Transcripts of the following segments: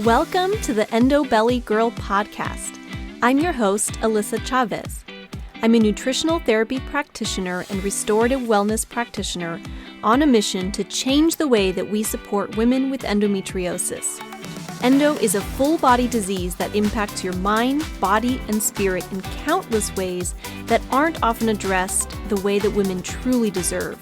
Welcome to the Endo Belly Girl Podcast. I'm your host, Alyssa Chavez. I'm a nutritional therapy practitioner and restorative wellness practitioner on a mission to change the way that we support women with endometriosis. Endo is a full-body disease that impacts your mind, body, and spirit in countless ways that aren't often addressed the way that women truly deserve.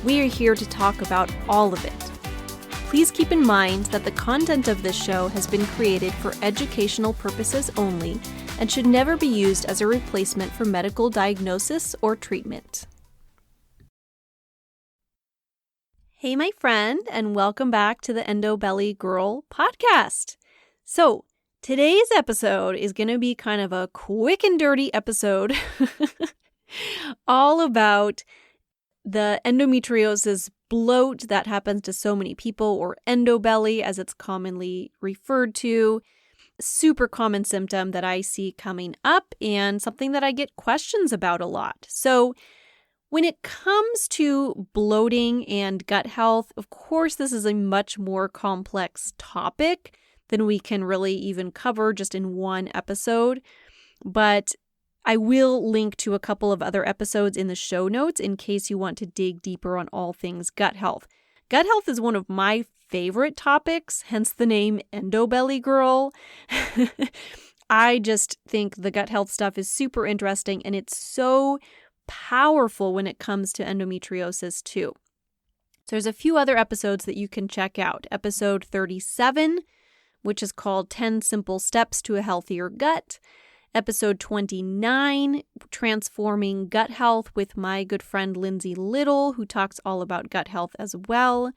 We are here to talk about all of it. Please keep in mind that the content of this show has been created for educational purposes only and should never be used as a replacement for medical diagnosis or treatment. Hey, my friend, and welcome back to the Endo Belly Girl Podcast. So, today's episode is going to be kind of a quick and dirty episode all about the endometriosis bloat that happens to so many people, or endo belly as it's commonly referred to. Super common symptom that I see coming up and something that I get questions about a lot. So when it comes to bloating and gut health, of course, this is a much more complex topic than we can really even cover just in one episode. But I will link to a couple of other episodes in the show notes in case you want to dig deeper on all things gut health. Gut health is one of my favorite topics, hence the name Endo Belly Girl. I just think the gut health stuff is super interesting and it's so powerful when it comes to endometriosis too. So there's a few other episodes that you can check out. Episode 37, which is called 10 Simple Steps to a Healthier Gut. Episode 29, Transforming Gut Health with my good friend Lindsay Little, who talks all about gut health as well.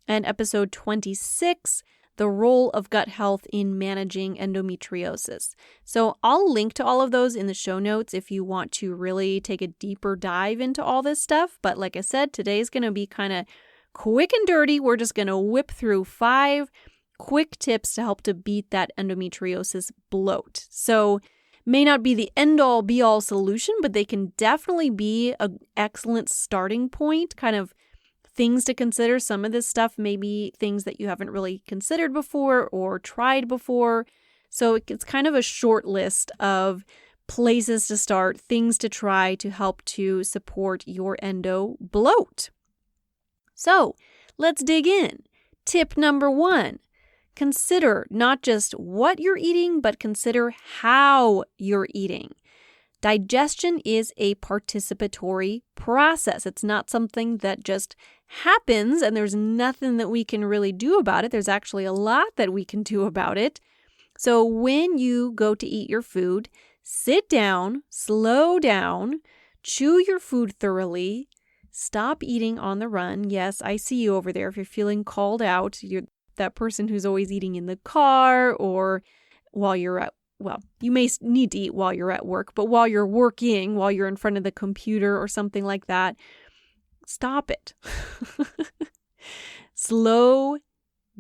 And episode 26, The Role of Gut Health in Managing Endometriosis. So I'll link to all of those in the show notes if you want to really take a deeper dive into all this stuff. But like I said, today's going to be kind of quick and dirty. We're just going to whip through 5 quick tips to help to beat that endometriosis bloat. So may not be the end-all be-all solution, but they can definitely be an excellent starting point, kind of things to consider. Some of this stuff may be things that you haven't really considered before or tried before. So it's kind of a short list of places to start, things to try to help to support your endo bloat. So let's dig in. Tip number 1. Consider not just what you're eating, but consider how you're eating. Digestion is a participatory process. It's not something that just happens and there's nothing that we can really do about it. There's actually a lot that we can do about it. So when you go to eat your food, sit down, slow down, chew your food thoroughly, stop eating on the run. Yes, I see you over there. If you're feeling called out, you're that person who's always eating in the car or while you're at, well, you may need to eat while you're at work, but while you're working, while you're in front of the computer or something like that, stop it. Slow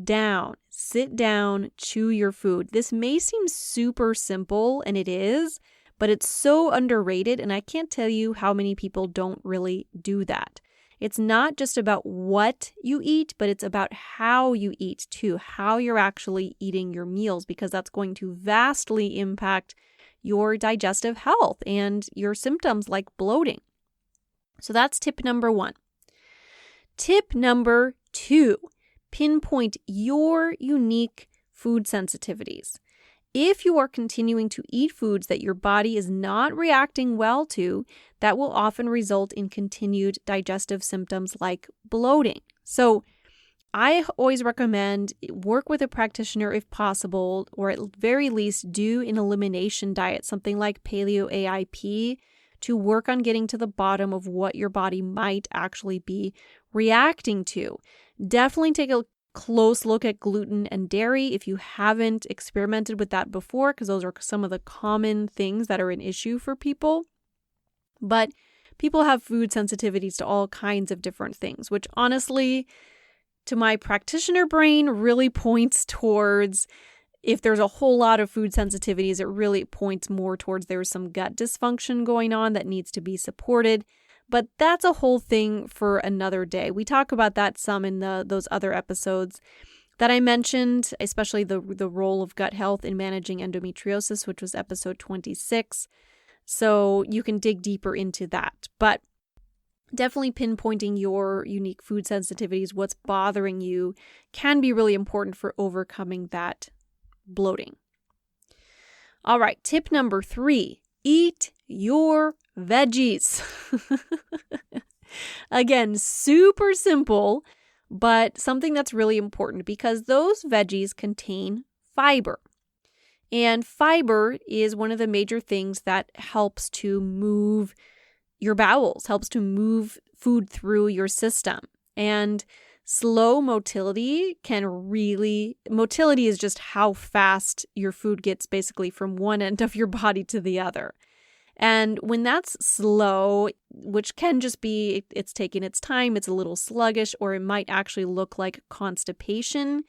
down, sit down, chew your food. This may seem super simple, and it is, but it's so underrated, and I can't tell you how many people don't really do that. It's not just about what you eat, but it's about how you eat too, how you're actually eating your meals, because that's going to vastly impact your digestive health and your symptoms like bloating. So that's tip number 1. Tip number 2, pinpoint your unique food sensitivities. If you are continuing to eat foods that your body is not reacting well to, that will often result in continued digestive symptoms like bloating. So I always recommend work with a practitioner if possible, or at very least do an elimination diet, something like Paleo AIP, to work on getting to the bottom of what your body might actually be reacting to. Definitely take a close look at gluten and dairy if you haven't experimented with that before, because those are some of the common things that are an issue for people. But people have food sensitivities to all kinds of different things, which honestly, to my practitioner brain, really points towards, if there's a whole lot of food sensitivities, it really points more towards there's some gut dysfunction going on that needs to be supported. But that's a whole thing for another day. We talk about that some in those other episodes. that I mentioned, especially the role of gut health in managing endometriosis, which was episode 26. So you can dig deeper into that. But definitely pinpointing your unique food sensitivities, what's bothering you, can be really important for overcoming that bloating. All right, tip number 3, eat your veggies. Again, super simple, but something that's really important because those veggies contain fiber. And fiber is one of the major things that helps to move your bowels, helps to move food through your system. And slow motility motility is just how fast your food gets basically from one end of your body to the other. And when that's slow, which can just be it's taking its time, it's a little sluggish, or it might actually look like constipation,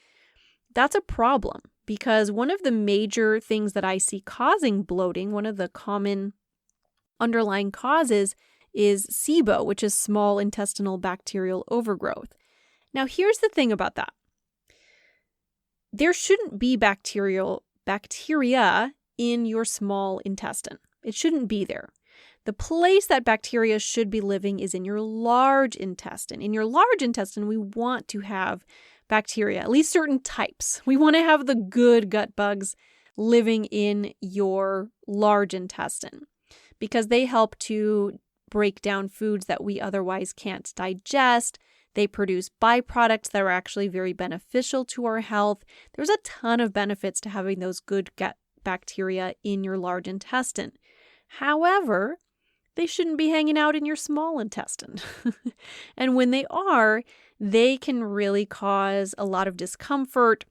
that's a problem because one of the major things that I see causing bloating, one of the common underlying causes is SIBO, which is small intestinal bacterial overgrowth. Now, here's the thing about that. There shouldn't be bacteria in your small intestine. It shouldn't be there. The place that bacteria should be living is in your large intestine. In your large intestine, we want to have bacteria, at least certain types. We want to have the good gut bugs living in your large intestine because they help to break down foods that we otherwise can't digest. They produce byproducts that are actually very beneficial to our health. There's a ton of benefits to having those good gut bacteria in your large intestine. However, they shouldn't be hanging out in your small intestine. And when they are, they can really cause a lot of discomfort.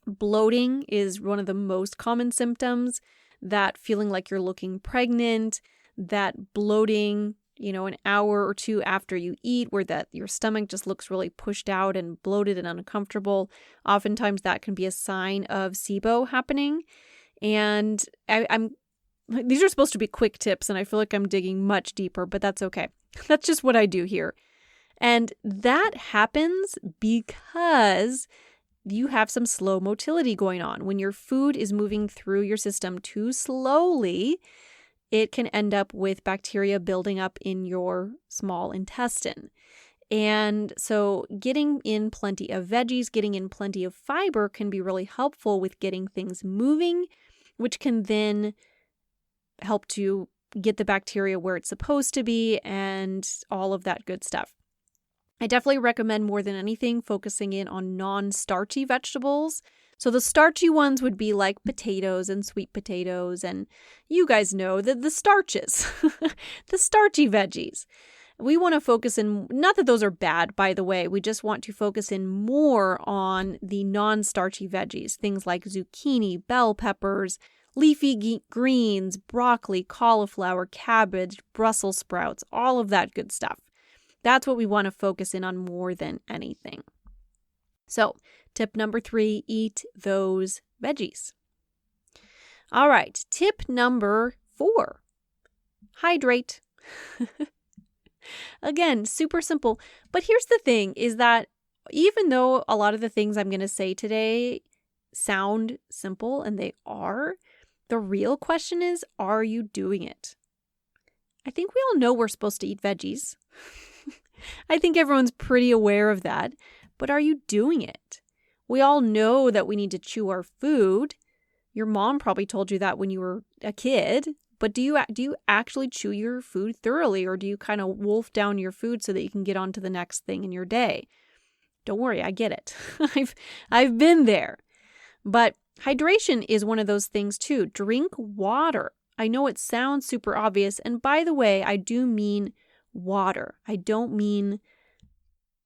Bloating is one of the most common symptoms, that feeling like you're looking pregnant, that bloating, an hour or two after you eat, where your stomach just looks really pushed out and bloated and uncomfortable. Oftentimes that can be a sign of SIBO happening. And these are supposed to be quick tips, and I feel like I'm digging much deeper, but that's okay. That's just what I do here. And that happens because you have some slow motility going on. When your food is moving through your system too slowly, it can end up with bacteria building up in your small intestine. And so getting in plenty of veggies, getting in plenty of fiber can be really helpful with getting things moving, which can then help to get the bacteria where it's supposed to be and all of that good stuff. I definitely recommend more than anything focusing in on non-starchy vegetables. So the starchy ones would be like potatoes and sweet potatoes, and you guys know the starches, the starchy veggies. We want to focus in, not that those are bad, by the way, we just want to focus in more on the non-starchy veggies, things like zucchini, bell peppers, leafy greens, broccoli, cauliflower, cabbage, Brussels sprouts, all of that good stuff. That's what we want to focus in on more than anything. So, tip number 3, eat those veggies. All right, tip number 4, hydrate. Again, super simple. But here's the thing is that even though a lot of the things I'm going to say today sound simple, and they are, the real question is, are you doing it? I think we all know we're supposed to eat veggies. I think everyone's pretty aware of that, but are you doing it? We all know that we need to chew our food. Your mom probably told you that when you were a kid, but do you actually chew your food thoroughly, or do you kind of wolf down your food so that you can get on to the next thing in your day? Don't worry, I get it. I've been there. But hydration is one of those things too. Drink water. I know it sounds super obvious, and by the way, I do mean water. I don't mean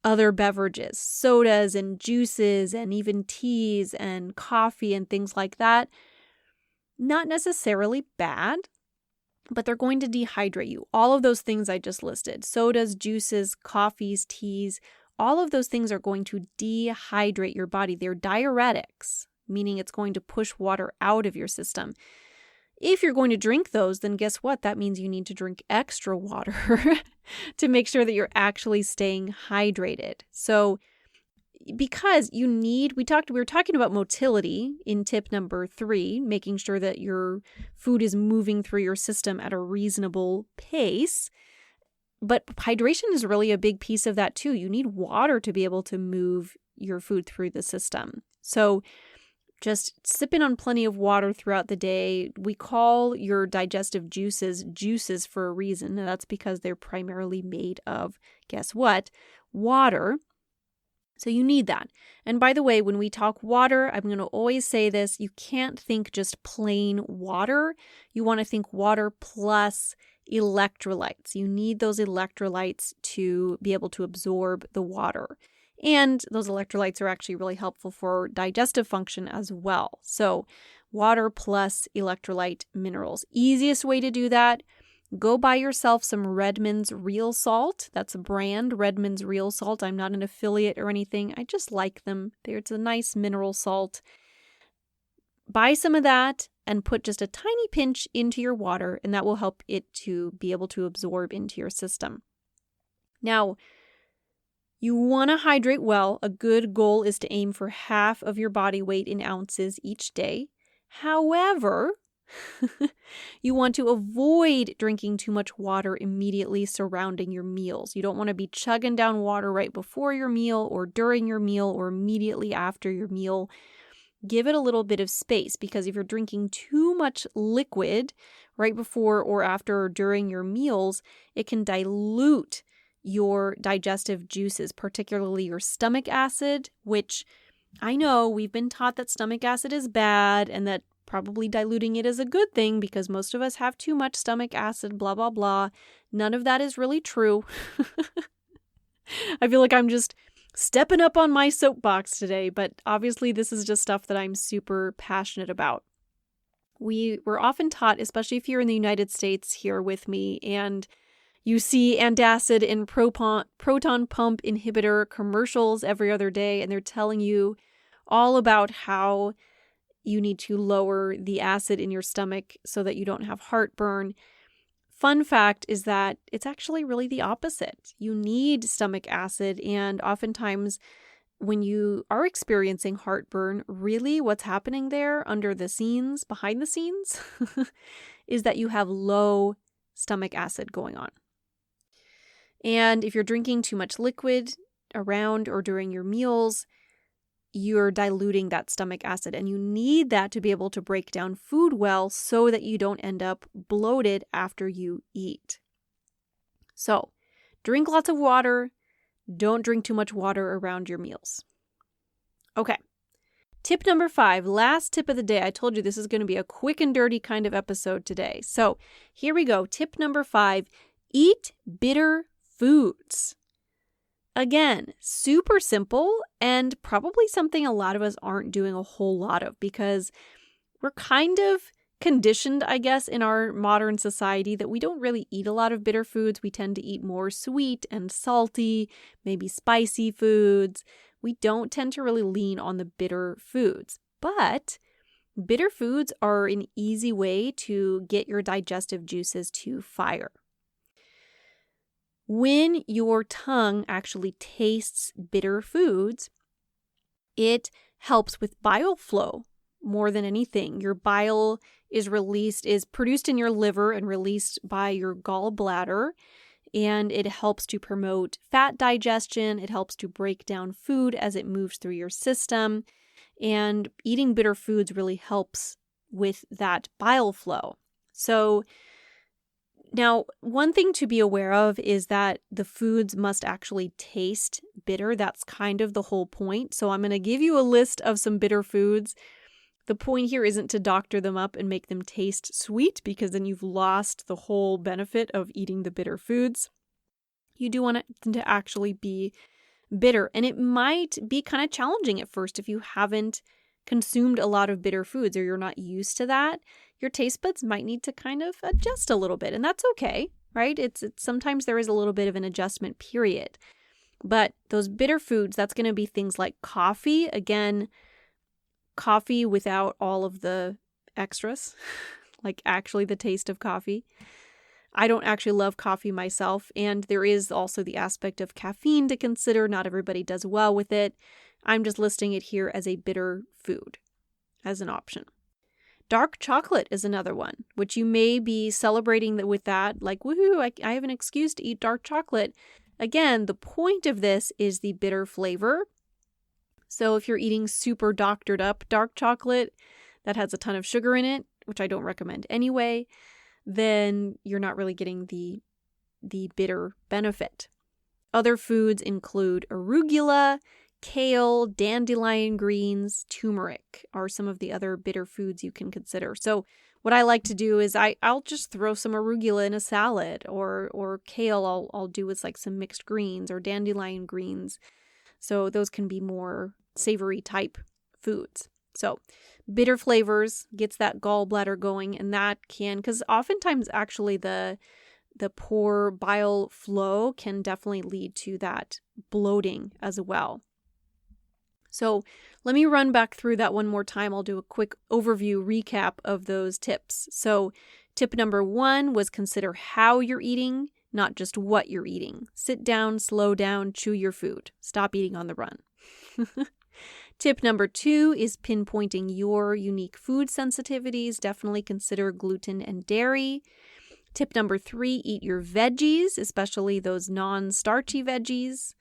other beverages, sodas and juices and even teas and coffee and things like that. Not necessarily bad, but they're going to dehydrate you. All of those things I just listed, sodas, juices, coffees, teas, all of those things are going to dehydrate your body. They're diuretics, meaning it's going to push water out of your system. If you're going to drink those, then guess what? That means you need to drink extra water to make sure that you're actually staying hydrated. So because we were talking about motility in tip number 3, making sure that your food is moving through your system at a reasonable pace. But hydration is really a big piece of that too. You need water to be able to move your food through the system. So just sipping on plenty of water throughout the day. We call your digestive juices for a reason, and that's because they're primarily made of, guess what? Water. So you need that. And by the way, when we talk water, I'm going to always say this, you can't think just plain water. You want to think water plus electrolytes. You need those electrolytes to be able to absorb the water. And those electrolytes are actually really helpful for digestive function as well. So water plus electrolyte minerals. Easiest way to do that, go buy yourself some Redmond's Real Salt. That's a brand, Redmond's Real Salt. I'm not an affiliate or anything. I just like them. It's a nice mineral salt. Buy some of that and put just a tiny pinch into your water, and that will help it to be able to absorb into your system. Now, you want to hydrate well. A good goal is to aim for half of your body weight in ounces each day. However, you want to avoid drinking too much water immediately surrounding your meals. You don't want to be chugging down water right before your meal or during your meal or immediately after your meal. Give it a little bit of space, because if you're drinking too much liquid right before or after or during your meals, it can dilute your digestive juices, particularly your stomach acid, which I know we've been taught that stomach acid is bad and that probably diluting it is a good thing because most of us have too much stomach acid, blah, blah, blah. None of that is really true. I feel like I'm just stepping up on my soapbox today, but obviously this is just stuff that I'm super passionate about. We were often taught, especially if you're in the United States here with me, and you see antacid and proton pump inhibitor commercials every other day, and they're telling you all about how you need to lower the acid in your stomach so that you don't have heartburn. Fun fact is that it's actually really the opposite. You need stomach acid, and oftentimes when you are experiencing heartburn, really what's happening there under the scenes, behind the scenes, is that you have low stomach acid going on. And if you're drinking too much liquid around or during your meals, you're diluting that stomach acid, and you need that to be able to break down food well so that you don't end up bloated after you eat. So, drink lots of water. Don't drink too much water around your meals. Okay. Tip number 5, last tip of the day. I told you this is going to be a quick and dirty kind of episode today. So, here we go. Tip number 5, eat bitter foods. Again, super simple and probably something a lot of us aren't doing a whole lot of because we're kind of conditioned, I guess, in our modern society that we don't really eat a lot of bitter foods. We tend to eat more sweet and salty, maybe spicy foods. We don't tend to really lean on the bitter foods. But bitter foods are an easy way to get your digestive juices to fire. When your tongue actually tastes bitter foods, it helps with bile flow more than anything. Your bile is produced in your liver and released by your gallbladder, and it helps to promote fat digestion. It helps to break down food as it moves through your system, and eating bitter foods really helps with that bile flow. So now, one thing to be aware of is that the foods must actually taste bitter. That's kind of the whole point. So I'm going to give you a list of some bitter foods. The point here isn't to doctor them up and make them taste sweet, because then you've lost the whole benefit of eating the bitter foods. You do want them to actually be bitter. And it might be kind of challenging at first if you haven't consumed a lot of bitter foods or you're not used to that. Your taste buds might need to kind of adjust a little bit, and that's okay, right? It's sometimes there is a little bit of an adjustment period. But those bitter foods, that's going to be things like coffee. Again, coffee without all of the extras, like actually the taste of coffee. I don't actually love coffee myself, and there is also the aspect of caffeine to consider. Not everybody does well with it. I'm just listing it here as a bitter food as an option. Dark chocolate is another one, which you may be celebrating with that, like, woohoo, I have an excuse to eat dark chocolate. Again, the point of this is the bitter flavor. So if you're eating super doctored up dark chocolate that has a ton of sugar in it, which I don't recommend anyway, then you're not really getting the bitter benefit. Other foods include arugula, kale, dandelion greens, turmeric are some of the other bitter foods you can consider. So what I like to do is I'll just throw some arugula in a salad, or kale I'll do with like some mixed greens or dandelion greens. So those can be more savory type foods. So bitter flavors gets that gallbladder going, and that can, because oftentimes actually the poor bile flow can definitely lead to that bloating as well. So let me run back through that one more time. I'll do a quick overview recap of those tips. So tip number 1 was consider how you're eating, not just what you're eating. Sit down, slow down, chew your food. Stop eating on the run. Tip number 2 is pinpointing your unique food sensitivities. Definitely consider gluten and dairy. Tip number 3, eat your veggies, especially those non-starchy veggies.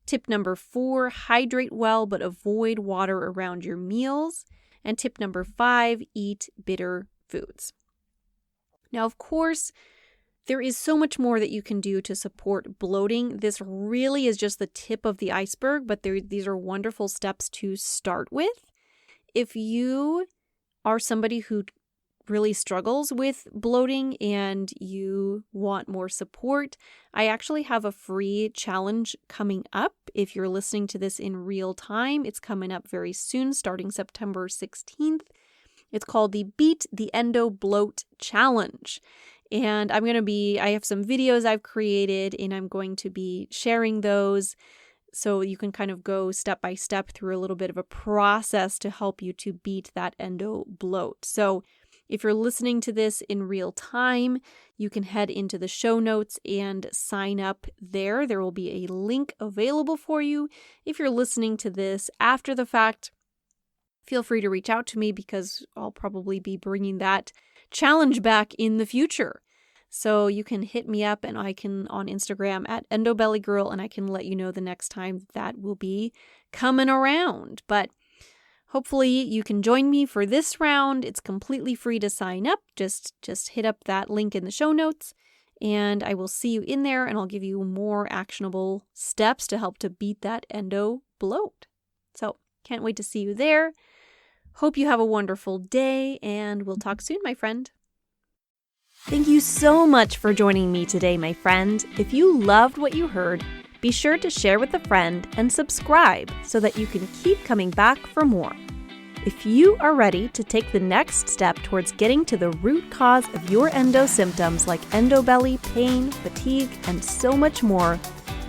Tip number 4, hydrate well, but avoid water around your meals. And tip number 5, eat bitter foods. Now, of course, there is so much more that you can do to support bloating. This really is just the tip of the iceberg, but these are wonderful steps to start with. If you are somebody who really struggles with bloating and you want more support, I actually have a free challenge coming up. If you're listening to this in real time, it's coming up very soon, starting September 16th. It's called the Beat the Endo Bloat Challenge. And I have some videos I've created, and I'm going to be sharing those so you can kind of go step by step through a little bit of a process to help you to beat that endo bloat. So if you're listening to this in real time, you can head into the show notes and sign up there. There will be a link available for you. If you're listening to this after the fact, feel free to reach out to me because I'll probably be bringing that challenge back in the future. So you can hit me up and I can on Instagram at Endo Belly Girl, and I can let you know the next time that will be coming around. But hopefully you can join me for this round. It's completely free to sign up. Just hit up that link in the show notes and I will see you in there, and I'll give you more actionable steps to help to beat that endo bloat. So can't wait to see you there. Hope you have a wonderful day, and we'll talk soon, my friend. Thank you so much for joining me today, my friend. If you loved what you heard, be sure to share with a friend and subscribe so that you can keep coming back for more. If you are ready to take the next step towards getting to the root cause of your endo symptoms like endo belly, pain, fatigue, and so much more,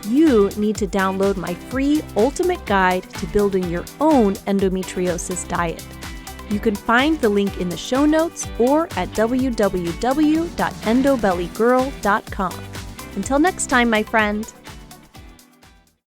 you need to download my free ultimate guide to building your own endometriosis diet. You can find the link in the show notes or at www.endobellygirl.com. Until next time, my friend.